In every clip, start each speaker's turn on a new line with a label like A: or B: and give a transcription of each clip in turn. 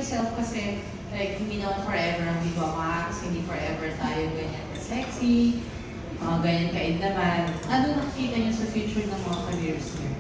A: myself kasi like hindi naman forever ang Viva Max, hindi forever tayo ganyan ka-sexy, ganyan ka-in naman. Ano nakikita niyo sa future ng mga careers niyo?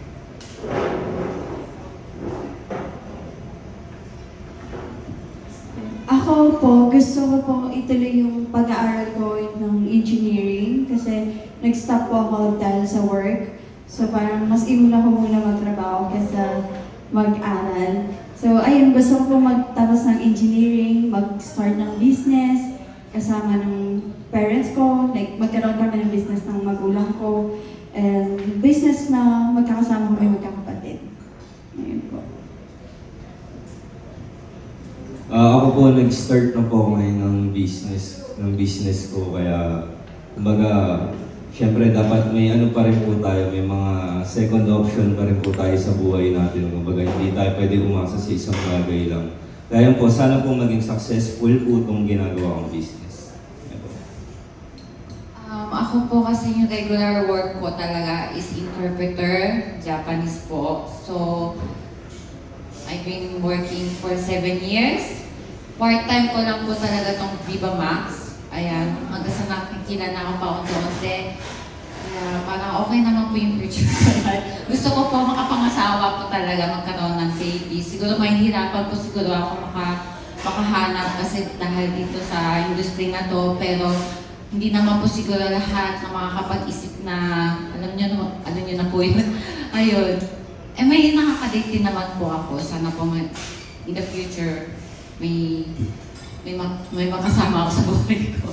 B: Ako po, gusto ko po ituloy yung pag-aaral ko ng engineering kasi nag-stop po ako dahil sa work. So parang mas imula ko muna magtrabaho kaysa mag-aral. So ayun, gusto ko po magtapos ng engineering, mag-start ng business, kasama ng parents ko, like magkaroon kami ng business ng magulang ko, and business na magkakasama kami magkakapatid. Ayun po.
C: Ako po, nag-start na po ngayon ng business ko, kaya kumbaga, syempre dapat may ano pa rin po tayo, may mga second option pa rin po tayo sa buhay natin. Kumbaga, hindi tayo pwede umasa sa isang bagay lang. Kaya po, sana po maging successful po itong ginagawa kong business.
D: Ako po kasi yung regular work ko talaga is interpreter, Japanese po. So, I've been working for 7 years. Part-time ko lang po talaga tong Viva Max. Ayan, hanggang sa nakikita na ako paunti-unti. Kaya parang okay naman po yung future ko. Gusto ko po makapangasawa po talaga, magkaroon ng baby. Siguro mahihirapan po siguro ako makahanap kasi dahil dito sa industry na to. Pero hindi naman po siguro lahat na makakapag-isip na alam nyo na po yun. Ayun. Eh, may nakakadate din naman po ako. Sana po in the future, may makasama ako sa buhay ko.